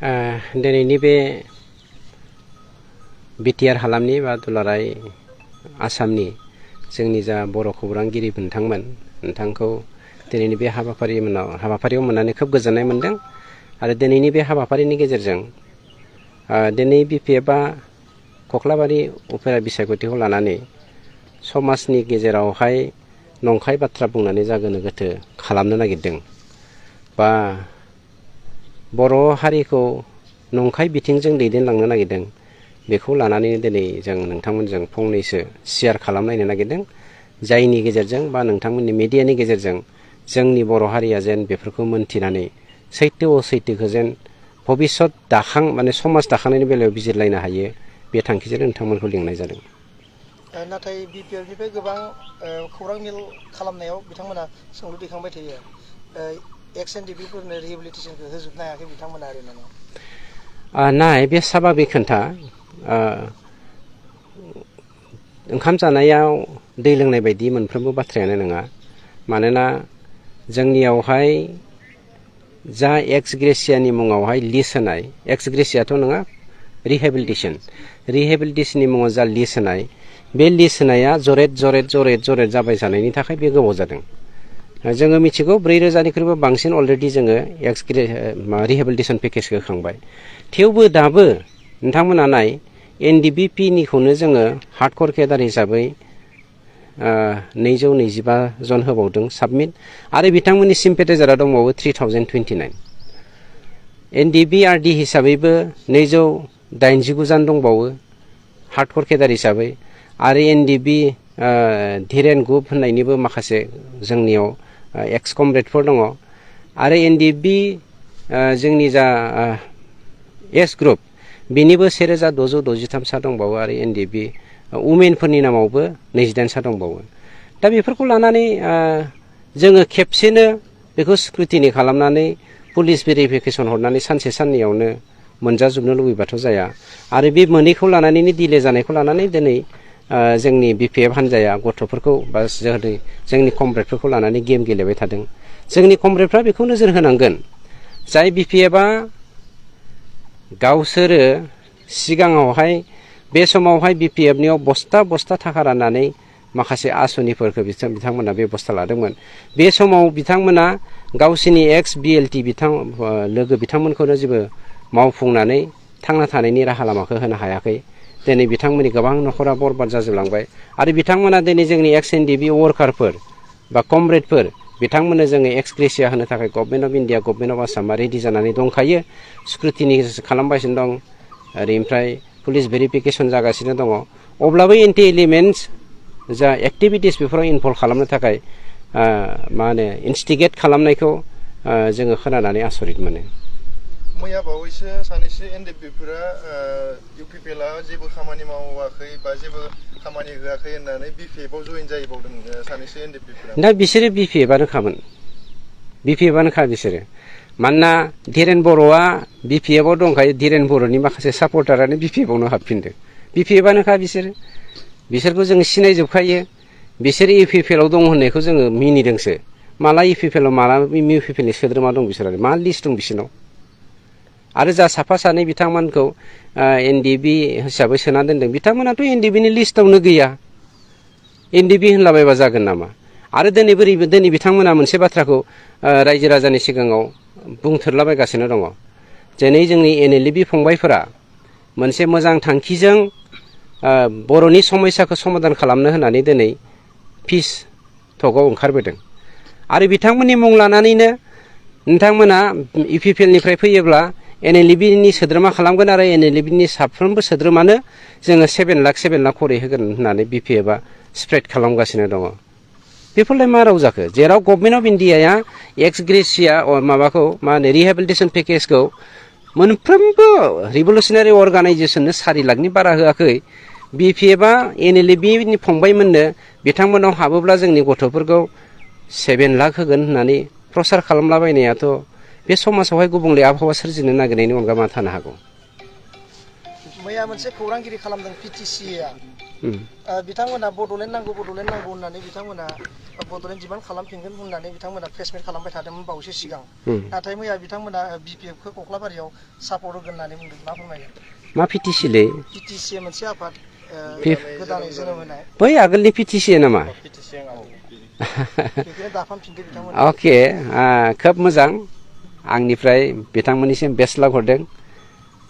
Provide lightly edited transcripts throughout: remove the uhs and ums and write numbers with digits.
दिनैनि बे बिटिआर हालामनि बा दुलाराय आसामनि जोंनि जा बर' खौरांगिरि नोंथांखौ दिनैनि बे हाबाफारियाव मोननानै खोब गोजोननाय मोनदों आरो दिनैनि बे हाबाफारिनि गेजेरजों दिनै बिपिएफआ कख्लाबारि उफेरा बिसायख'थिखौ लानानै समाजनि गेजेरावहाय नंखाय बाथ्रा बुंनानै जागोनो गोथो खालामनो नागिरदों बा बर' हारिखौ नंखाय बिथिंजों दैदेनलांनो नागिरदों बेखौ लानानै दिनै जों नोंथांमोनजों फंनैसो शेयार खालामलायनो नागिरदों जायनि गेजेरजों बा नोंथांमोननि मिडियानि गेजेरजों जोंनि बर' हारिया जेन बेफोरखौ मोनथिनानै सैथो असैथोखौ जेन भबिष्यत माने समाज दाखांनायनि बेलायाव बिजिरलायनो हायो बे थांखिजों नोंथांमोनखौ लिंनाय जादों। नाथाय बिपिएफनिफ्राय गोबां खौरां मेल खालामनायाव बिथांमोना सोंलु दैखांबाय थायो एक्स एनडिपिफोरनो रिहेबिलिटेसनखौ होजोबनो हायाखै बिथांमोना ओरैनो नाय बे साभाबिक खोन्था ओंखाम जानायाव दै लोंनाय बायदि मोनफ्रोमबो बाथ्रायानो नङा मानोना जोंनियावहाय जा एक्स ग्रेसियानि मुङावहाय लिस्ट होनाय एक्स ग्रेसियाथ' नङा रिहेबिलिटेसननि मुङाव जा लिस्ट होनाय बे लिस्ट होनाया जरेद जाबाय जानायनि थाखाय बे गोबाव जादों। जोङो मिथिगौ 4,000निख्रुइबो बांसिन अलरेडि जोङो रिहेबिलिटेसन पेकेजखौ होखांबाय थेवबो दाबो नोंथांमोना नाय एनडिबिपिनिखौनो जोङो हार्डकर केडार हिसाबै 225 जन होबावदों साबमिट आरो बिथांमोननि सिम्पेटाइजारा दंबावो 3029 एनडिबिआरडि हिसाबैबो 289 जन दंबावो हार्डकर केडार हिसाबै आरो एनडिबि धीरेन ग्रुप होननायनिबो माखासे जोंनियाव एक्स कमरेडफोर दङ आरो एनडिबि जोंनि जा एस ग्रुप बेनिबो 1,663 सा दंबावो आरो एनडिबि उमेनफोरनि नामावबो 28 सा दंबावो। दा बेफोरखौ लानानै जोङो खेबसेनो बेखौ स्क्रुटिनि खालामनानै पुलिस भेरिफिकेसन हरनानै सानसे साननैयावनो मोनजाजोबनो लुबैबाथ' जाया आरो बे मोनैखौ लानानैनो दिले जानायखौ लानानै दिनै जोंनि बिपिएफ हान्जाया गथ'फोरखौ बा जोंनि कमरेडफोरखौ लानानै गेम गेलेबाय थादों। जोंनि कमरेडफ्रा बेखौ नोजोर होनांगोन जाय बिपिएफआ गावसोरो सिगाङावहाय बे समावहाय बिपिएफनियाव बस्था थाखा राननानै माखासे आसनिफोरखौ बिथांमोना बेबस्था लादोंमोन। बे समाव बिथांमोना गावसिनि एक्स बिएलटि लोगो बिथांमोनखौनो जेबो मावफुंनानै थांना थानायनि राहा लामाखौ होनो हायाखै। दिनै बिथांमोननि गोबां न'खरा बरबाद जाजोबलांबाय आरो बिथांमोना दिनै जोंनि एक्स एनडिबि वार्कारफोर बा कमरेडफोर बिथांमोननो जोङो एक्स ग्रेसिया होनो थाखाय government of India government of आसामा रेडि जानानै दंखायो स्क्रुटिनि खालामगासिनो दं ओमफ्राय पुलिस भेरिफिकेसन जागासिनो दङ अब्लाबो एन्टि एलिमेन्टस जा एक्टिभिटिस बेफोराव इनभल्भ खालामनो थाखाय इन्स्टिगेट खालामनायखौ जोङो खोनानानै आसरित मोनो। मैया बावैसो सानैसो एनडिपिफोरा इउपिपिएलआ जेबो खामानि मावाखै बा जेबो खामानि होआखै होननानै बिपिएफआव जइन जाहैबावदों सानैसो एनडिपिफोरा। दा बिसोरो बिपिएफआनोखामोन बिपिएफआनोखा बिसोरो मानोना धीरेन बर'आ बिपिएफआव दंखायो धीरेन बर'नि माखासे सापर्टारानो बिपिएफआवनो हाबफिनदों बिपिएफआनोखा बिसोरखौ जोङो सिनायजोबखायो बिसोर इउपिपिएलआव दं होननायखौ जोङो मिनिदोंसो माला इउपिपिएलआव माला इउपिपिएलनि सोद्रोमा दं बिसोर मा लिस्ट दं बिसोरनाव आरो जा साफा सानै बिथांमोनखौ एनडिबि हिसाबै सोना दोनदों बिथांमोनाथ' एनडिबिनि लिस्टआवनो गैया एनडिबि होनलाबायबा जागोन नामा आरो दिनै बिथांमोना मोनसे बाथ्राखौ रायजो राजानि सिगाङाव बुंथोरलाबायगासिनो दङ दिनै जोंनि एनएलएबि फंबायफोरा मोनसे मोजां थांखिजों बर'नि समस्याखौ समाधान खालामनो होननानै दिनै पिस टकआव ओंखारबोदों आरो बिथांमोननि मुं लानानैनो नोंथांमोना इउपिपिएलनिफ्राय फैयोब्ला एनएलएबिनि सोद्रोमा खालामगोन आरो एनएलएबिनि साफ्रोमबो सोद्रोमानो जोङो 7 लाख खरै होगोन होननानै बिपिएफआ स्प्रेड खालामगासिनो दङ। बेफोरलाय मा राव जाखो जेराव गभर्नमेन्ट अफ इन्डियाया एक्स ग्रेसिया रिहेबिलिटेसन पेकेजखौ मोनफ्रोमबो रिभलुसनारि अर्गानाइजेसननो 4 लाखनि बारा होआखै बिपिएफआ एनएलएबिनि फंबायमोननो बिथांमोनाव हाबोब्ला जोंनि गथ'फोरखौ 7 लाख होगोन होननानै प्रसार खालामलाबायनायाथ' बे समाजावहाय गुबुंले आबहावा सोरजिनो नागिरनायनि अनगा मा थानो हागौ। मैया मोनसे खौरांगिरि खालामदों पिटिसिआ बिथांमोना बड'लेण्ड नांगौ होननानै बिथांमोना बड'लेण्ड डिमान्ड खालामफिनगोन होननानै बिथांमोना प्रेसमिट खालामबाय थादोंमोन बावैसो सिगां नाथाय मैया बिथांमोना BPF खौ कख्लाबारियाव सापर्ट होगोन होननानै बुंदों मा फोरमायगोन मा पिटिसिलै PTC मोनसे आफाद गोदानै जोनोम होनाय बै आगोलनि पिटिसि नामा बेखौनो दाफामफिनदों बिथांमोना अके खोब मोजां आंनिफ्राय बिथांमोननिसिम बेस्ट लाक हरदों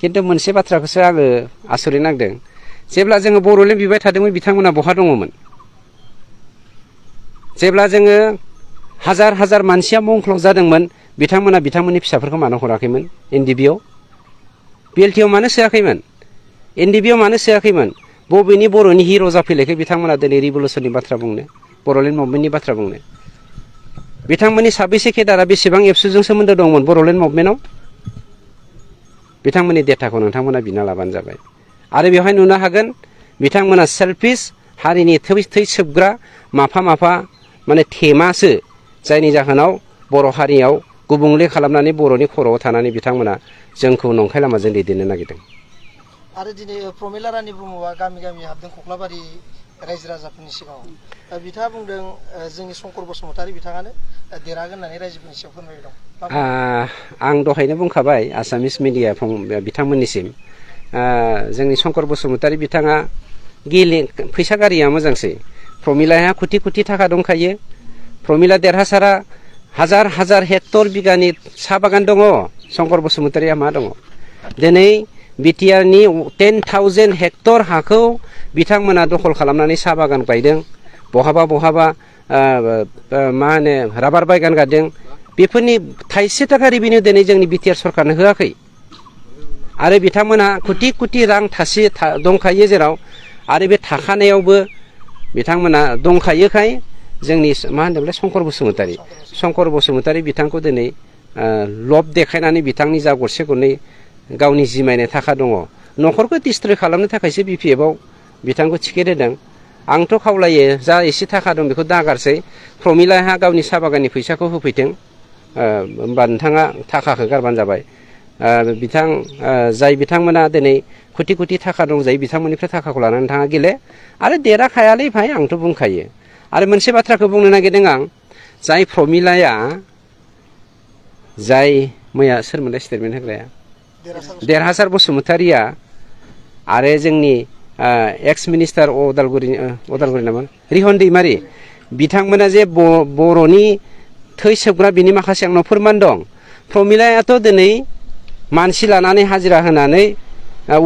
खिन्थु मोनसे बाथ्राखौसो आङो आसरित नांदों जेब्ला जोङो बड'लेण्ड बिबाय थादोंमोन बिथांमोना बहा दङमोन जेब्ला जोङो हाजार हाजार मानसिया मुंख्लं जादोंमोन बिथांमोना बिथांमोननि फिसाफोरखौ मानो हराखैमोन NDB आव BLT आव मानो सोआखैमोन NDB आव मानो सोआखैमोन बबेनि बर'नि हिर' जाफैलायखै बिथांमोना दिनै रिभलुसननि बाथ्रा बुंनो बड'लेण्ड मुभमेन्टनि बाथ्रा बुंनो बिथांमोननि साबैसे केडारा बेसेबां एबसुजों सोमोन्दो दंमोन बड'लेण्ड मुभमेन्टआव बिथांमोननि डेटाखौ नोंथांमोना बिना लाबानो जाबाय आरो बेवहाय नुनो हागोन बिथांमोना सेल्फिस हारिनि थै सोबग्रा माफा माने थेमासो जायनि जाहोनाव बर' हारियाव गुबुंले खालामनानै बर'नि खर'आव थानानै बिथांमोना जोंखौ नंखाय लामाजों दैदेननो नागिरदों आरो दिनै प्रमिला रानी ब्रह्मआ गामि गामि हाबदों कख्लाबारि रायजो राजाफोरनि सिगाङाव बिथाङा बुंदों जोंनि शंकर बसुमतारी बिथाङानो देरहागोन होननानै रायजोफोरनि सिगाङाव फोरमायबाय दं आं दहायनो बुंखाबाय आसामिस मिडिया बिथांमोननिसिम जोंनि शंकर बसुमतारी बिथाङा फैसा गारिया मोजांसै प्रमिलाया कोटि थाखा दंखायो प्रमिला देरहासारा हाजार हाजार हेक्टर बिगानि साहा बागान दङ शंकर बसुमतारीया मा दङ दिनै बिटिआरनि 10,000 हेक्टर हाखौ बिथांमोना दखल खालामनानै साहा बागान गायदों बहाबा मा होनो राबार बागान गायदों बेफोरनि थाइसे थाखा रेभिनिउ दिनै जोंनि बिटिआर सरकारनो होआखै आरो बिथांमोना कोटि रां दंखायो जेराव आरो बे थाखानायावबो बिथांमोना दंखायोखाय जोंनि मा होनदोंमोनलाय शंकर बसुमतारी बिथांखौ दिनै लब देखायनानै बिथांनि जा गरसे गरनै गावनि जिमायनाय थाखा दङ न'खरखौ डिस्ट्रय खालामनो थाखायसो BPF आव बिथांखौ टिकेट होदों आंथ' खावलायो जा एसे थाखा दं बेखौ दागारसै प्रमिलाहा गावनि साहा बागाननि फैसाखौ होफैथों होमबा नोंथाङा थाखाखौ गारबानो जाबाय जाय बिथांमोना दिनै कोटि थाखा दं जाय बिथांमोननिफ्राय थाखाखौ लानानै नोंथाङा गेले आरो देराखायालै भाइ आंथ' बुंखायो आरो मोनसे बाथ्राखौ बुंनो नागिरदों आं जाय प्रमिलाया जाय मैया सोरमोनलाय स्टेटमेन्ट होग्राया देरहासार बसुमतारीया आरो जोंनि एक्स मिनिस्टार अदालगुरि नामा रिहन दैमारि बिथांमोना जे बर'नि थै सोबग्रा बिनि माखासे आंनाव फोरमान दं प्रमिलायाथ' दिनै मानसि लानानै हाजिरा होनानै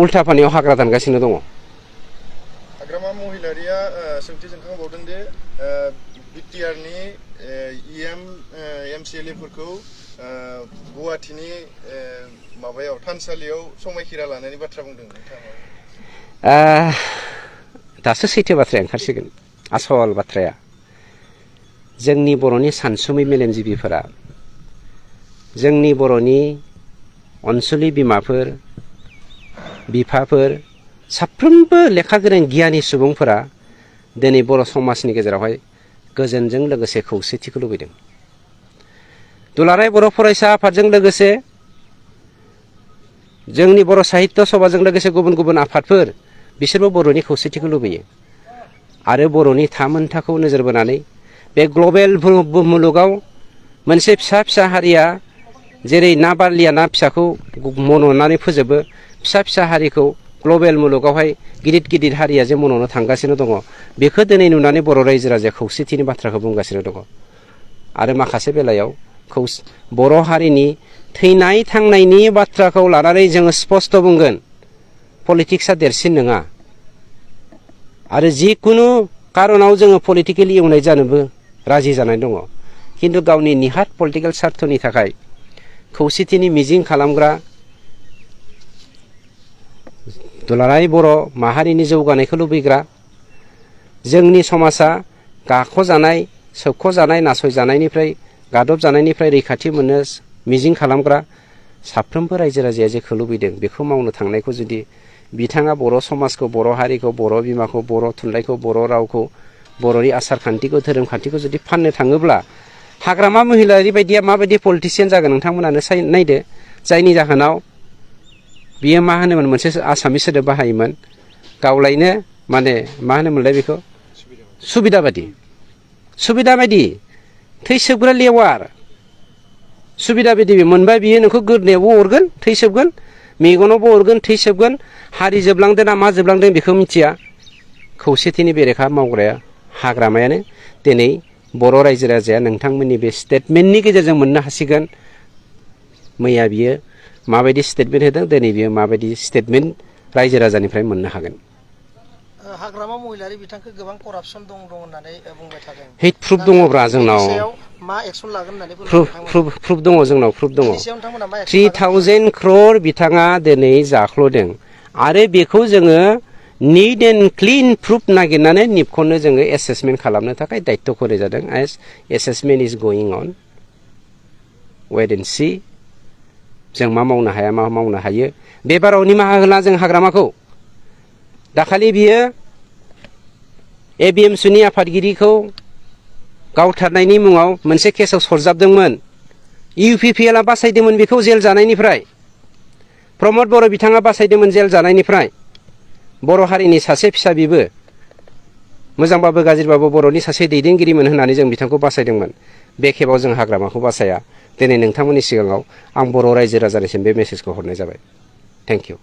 उल्था पानियाव हाग्रा दानगासिनो दङ हाग्रामा महिलारिया सोंथि जोंखांबावदों दे बिटिआरनि MCLA फोरखौ गुवाहाटीनि माबायाव थानसालियाव समायखिरा लानायनि बाथ्रा बुंदों नोंथाङा दासो सैथो बाथ्राया ओंखारसिगोन आसल बाथ्राया जोंनि बर'नि सानसुमै मेलेमजिबिफोरा जोंनि बर'नि अनसुलि बिमाफोर बिफाफोर साफ्रोमबो लेखा गोरों गियानि सुबुंफोरा दिनै बर' समाजनि गेजेरावहाय गोजोनजों लोगोसे खौसेथिखौ लुबैदों दुलाराय बर' फरायसा आफादजों लोगोसे जोंनि बर' साहित्य सभाजों लोगोसे गुबुन आफादफोर बिसोरबो बर'नि खौसेथिखौ लुबैयो आरो बर'नि थामोनथाखौ नोजोर बोनानै बे ग्लबेल मुलुगाव मोनसे फिसा हारिया जेरै ना बारलिया ना फिसाखौ मन'नानै फोजोबो फिसा हारिखौ ग्लबेल मुलुगावहाय गिदिर हारिया जे मन'नो थांगासिनो दङ बेखौ दिनै नुनानै बर' रायजो राजाया खौसेथिनि बाथ्राखौ बुंगासिनो दङ आरो माखासे बेलायाव बर' हारिनि थैनाय थांनायनि बाथ्राखौ लानानै जोङो स्पष्ट बुंगोन पलिटिक्सआ देरसिन नङा आरो जिकुनु कारनाव जोङो पलिटिकेलि एवनाय जानोबो राजि जानाय दङ खिन्थु गावनि निहाथ पलिटिकेल सार्थनि थाखाय खौसेथिनि मिजिं खालामग्रा दुलाराय बर' माहारिनि जौगानायखौ लुबैग्रा जोंनि समाजा गाख'जानाय सोबख'जानाय नासयजानायनिफ्राय गादबजानायनिफ्राय रैखाथि मोननो मिजिं खालामग्रा साफ्रोमबो रायजो राजाया जेखौ लुबैदों बेखौ मावनो थांनायखौ जुदि बिथाङा बर' समाजखौ बर' हारिखौ बर' बिमाखौ बर' थुनलाइखौ बर' रावखौ बर'नि आसार खान्थिखौ धोरोम खान्थिखौ जुदि फाननो थाङोब्ला हाग्रामा महिलारि बायदिया माबायदि पलिटिसियान जागोन नोंथांमोनानो नायदो जायनि जाहोनाव बियो मा होनोमोन मोनसे आसामिस सोदोब बाहायोमोन गावलायनो माने मा होनोमोनलाय बेखौ सुबिदा बायदि थैसोबग्रा लेवार सुबिदा बायदि मोनबाय बियो नोंखौ गोदनायावबो अरगोन थैसोबगोन मेगनावबो अरगोन थैसोबगोन हारि जोबलांदों ना मा जोबलांदों बेखौ मिथिया खौसेथिनि बेरेखा मावग्राया हाग्रामायानो दिनै बर' रायजो राजाया नोंथांमोननि बे स्टेटमेन्टनि गेजेरजों मोननो हासिगोन मैया बियो माबायदि स्टेटमेन्ट होदों दिनै बियो माबायदि स्टेटमेन्ट रायजो राजानिफ्राय मोननो हागोन हाग्रामा महिलारि बिथांखौ गोबां करापसन दं होननानै बुंबाय थादों हेट प्रुफ दङब्रा जोंनाव मा एक्सन लागोन होननानै प्रुफ दङ जोंनाव प्रुफ दङ 3000 crore बिथाङा दिनै जाख्ल'दों आरो बेखौ जोङो निट एन्ड क्लिन प्रुफ नागिरनानै निपखौनो जोङो एसेसमेन्ट खालामनो थाखाय दायित्व होनाय जादों as assessment is going on wait and see जों मा मावनो हाया मा मावनो हायो बे बाराव निमाहा होला जों हाग्रामाखौ दाखालि बियो एबिएमसुनि आफादगिरिखौ गावथारनायनि मुङाव मोनसे केसाव सरजाबदोंमोन इउपिपिएलआ बासायदोंमोन बेखौ जेल जानायनिफ्राय प्रमद बर' बिथाङा बासायदोंमोन जेल जानायनिफ्राय बर' हारिनि सासे फिसा बिबो मोजांबाबो गाज्रिबाबो बर'नि सासे दैदेनगिरिमोन होननानै जों बिथांखौ बासायदोंमोन बे खेबाव जों हाग्रामाखौ बासाया दिनै नोंथांमोननि सिगाङाव आं बर' रायजो राजानिसिम बे मेसेजखौ हरनाय जाबाय थेंक इउ